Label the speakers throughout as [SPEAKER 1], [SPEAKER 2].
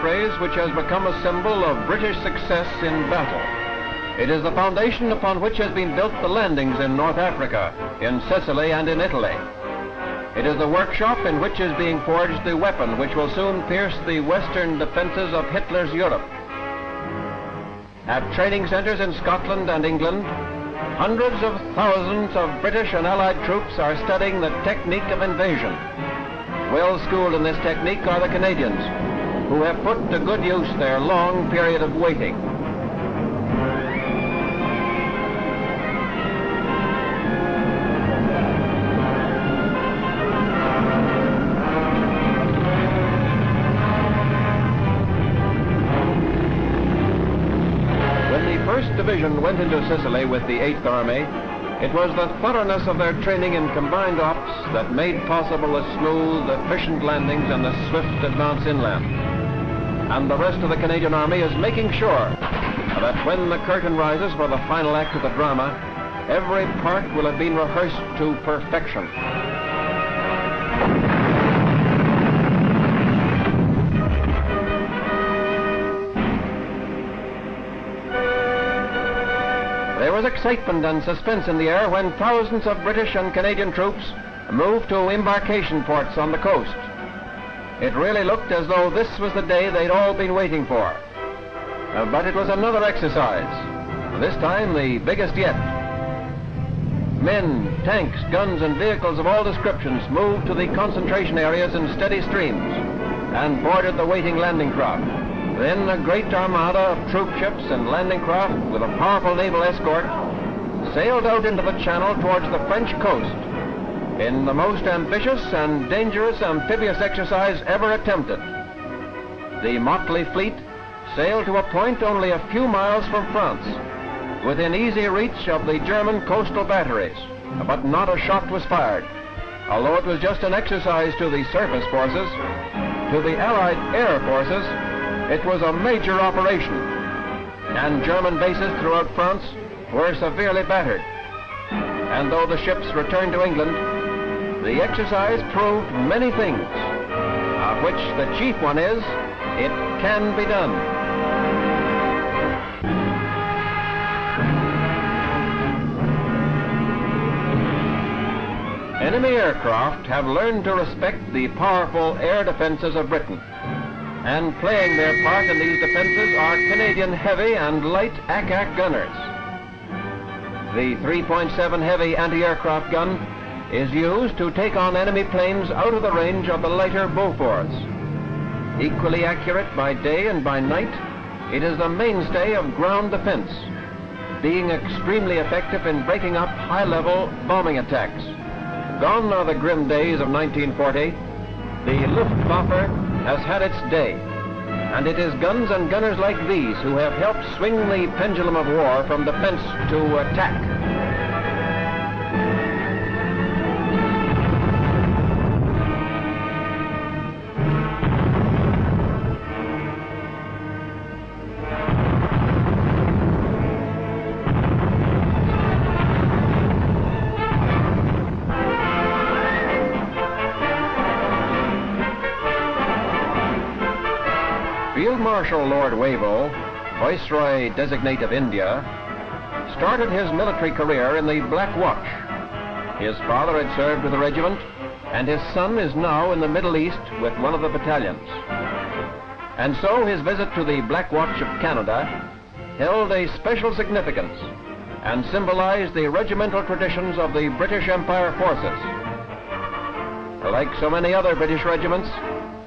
[SPEAKER 1] phrase which has become a symbol of British success in battle. It is the foundation upon which has been built the landings in North Africa, in Sicily, and in Italy. It is the workshop in which is being forged the weapon which will soon pierce the western defenses of Hitler's Europe. At training centers in Scotland and England, hundreds of thousands of British and Allied troops are studying the technique of invasion. Well schooled in this technique are the Canadians, who have put to good use their long period of waiting. Division went into Sicily with the 8th Army, it was the thoroughness of their training in combined ops that made possible the smooth, efficient landings and the swift advance inland. And the rest of the Canadian Army is making sure that when the curtain rises for the final act of the drama, every part will have been rehearsed to perfection. There was excitement and suspense in the air when thousands of British and Canadian troops moved to embarkation ports on the coast. It really looked as though this was the day they'd all been waiting for. But it was another exercise, this time the biggest yet. Men, tanks, guns, and vehicles of all descriptions moved to the concentration areas in steady streams and boarded the waiting landing craft. Then a great armada of troop ships and landing craft with a powerful naval escort sailed out into the channel towards the French coast in the most ambitious and dangerous amphibious exercise ever attempted. The motley fleet sailed to a point only a few miles from France, within easy reach of the German coastal batteries, but not a shot was fired. Although it was just an exercise to the surface forces, to the Allied air forces, it was a major operation, and German bases throughout France were severely battered. And though the ships returned to England, the exercise proved many things, of which the chief one is, it can be done. Enemy aircraft have learned to respect the powerful air defenses of Britain. And playing their part in these defenses are Canadian heavy and light ack-ack gunners. The 3.7 heavy anti-aircraft gun is used to take on enemy planes out of the range of the lighter Beauforts. Equally accurate by day and by night, it is the mainstay of ground defense, being extremely effective in breaking up high-level bombing attacks. Gone are the grim days of 1940. The Luftwaffe has had its day, and it is guns and gunners like these who have helped swing the pendulum of war from defense to attack. Field Marshal Lord Wavell, Viceroy Designate of India, started his military career in the Black Watch. His father had served with the regiment, and his son is now in the Middle East with one of the battalions. And so his visit to the Black Watch of Canada held a special significance and symbolized the regimental traditions of the British Empire forces. Like so many other British regiments,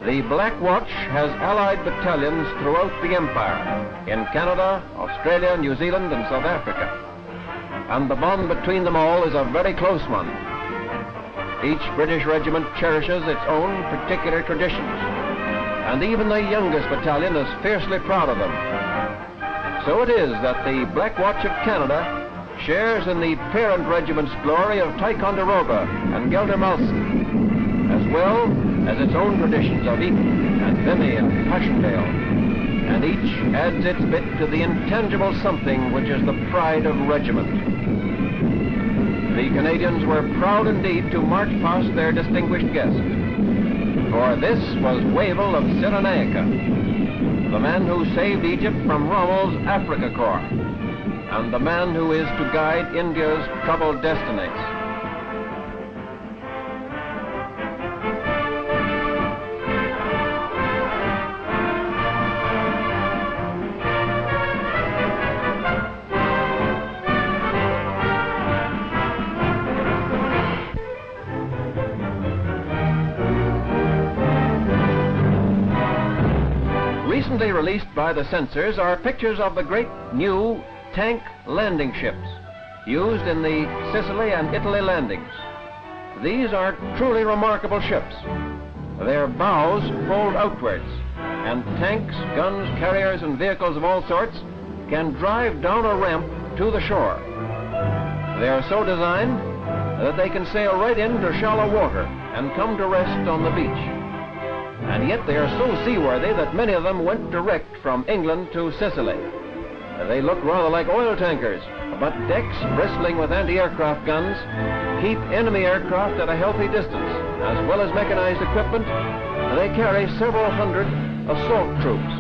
[SPEAKER 1] the Black Watch has Allied battalions throughout the Empire, in Canada, Australia, New Zealand, and South Africa. And the bond between them all is a very close one. Each British regiment cherishes its own particular traditions, and even the youngest battalion is fiercely proud of them. So it is that the Black Watch of Canada shares in the parent regiment's glory of Ticonderoga and Geldermalsen, as well as its own traditions of Eton and Vimy and Passchendaele, and each adds its bit to the intangible something which is the pride of regiment. The Canadians were proud indeed to march past their distinguished guest, for this was Wavell of Cyrenaica. the man who saved Egypt from Rommel's Africa Corps, and the man who is to guide India's troubled destinies. Recently released by the censors are pictures of the great new tank landing ships used in the Sicily and Italy landings. These are truly remarkable ships. Their bows fold outwards, and tanks, guns, carriers, and vehicles of all sorts can drive down a ramp to the shore. They are so designed that they can sail right into shallow water and come to rest on the beach. And yet they are so seaworthy that many of them went direct from England to Sicily. They look rather like oil tankers, but decks bristling with anti-aircraft guns keep enemy aircraft at a healthy distance. As well as mechanized equipment, they carry several hundred assault troops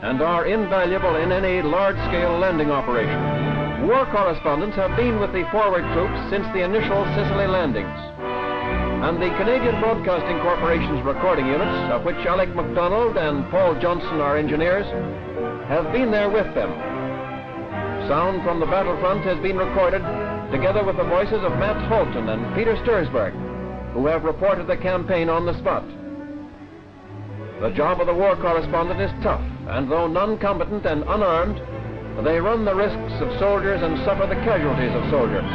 [SPEAKER 1] and are invaluable in any large-scale landing operation. War correspondents have been with the forward troops since the initial Sicily landings. And the Canadian Broadcasting Corporation's recording units, of which Alec MacDonald and Paul Johnson are engineers, have been there with them. Sound from the battlefront has been recorded together with the voices of Matt Holton and Peter Stursberg, who have reported the campaign on the spot. The job of the war correspondent is tough, and though non-combatant and unarmed, they run the risks of soldiers and suffer the casualties of soldiers.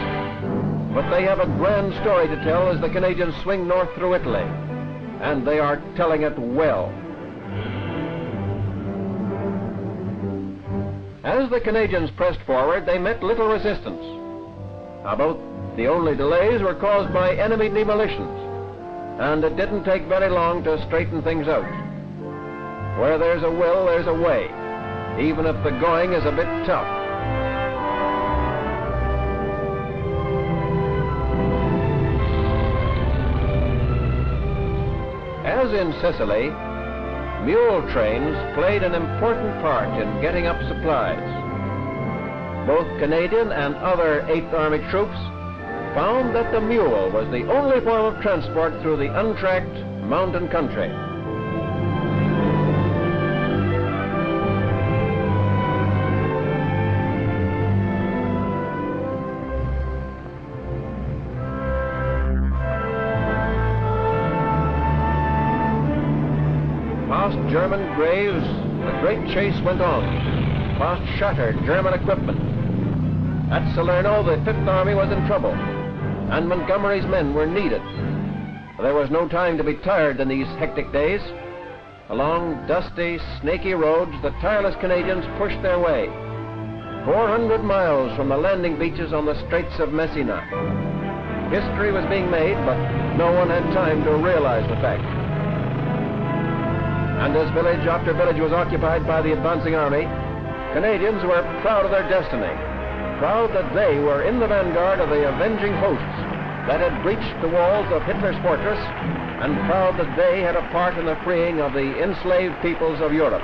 [SPEAKER 1] But they have a grand story to tell as the Canadians swing north through Italy, and they are telling it well. As the Canadians pressed forward, they met little resistance. About the only delays were caused by enemy demolitions, and it didn't take very long to straighten things out. Where there's a will, there's a way, even if the going is a bit tough. As in Sicily, mule trains played an important part in getting up supplies. Both Canadian and other 8th Army troops found that the mule was the only form of transport through the untracked mountain country. Past German graves, the great chase went on. Past shattered German equipment. At Salerno, the 5th Army was in trouble, and Montgomery's men were needed. There was no time to be tired in these hectic days. Along dusty, snaky roads, the tireless Canadians pushed their way. 400 miles from the landing beaches on the Straits of Messina. History was being made, but no one had time to realize the fact. And as village after village was occupied by the advancing army, Canadians were proud of their destiny, proud that they were in the vanguard of the avenging hosts that had breached the walls of Hitler's fortress, and proud that they had a part in the freeing of the enslaved peoples of Europe.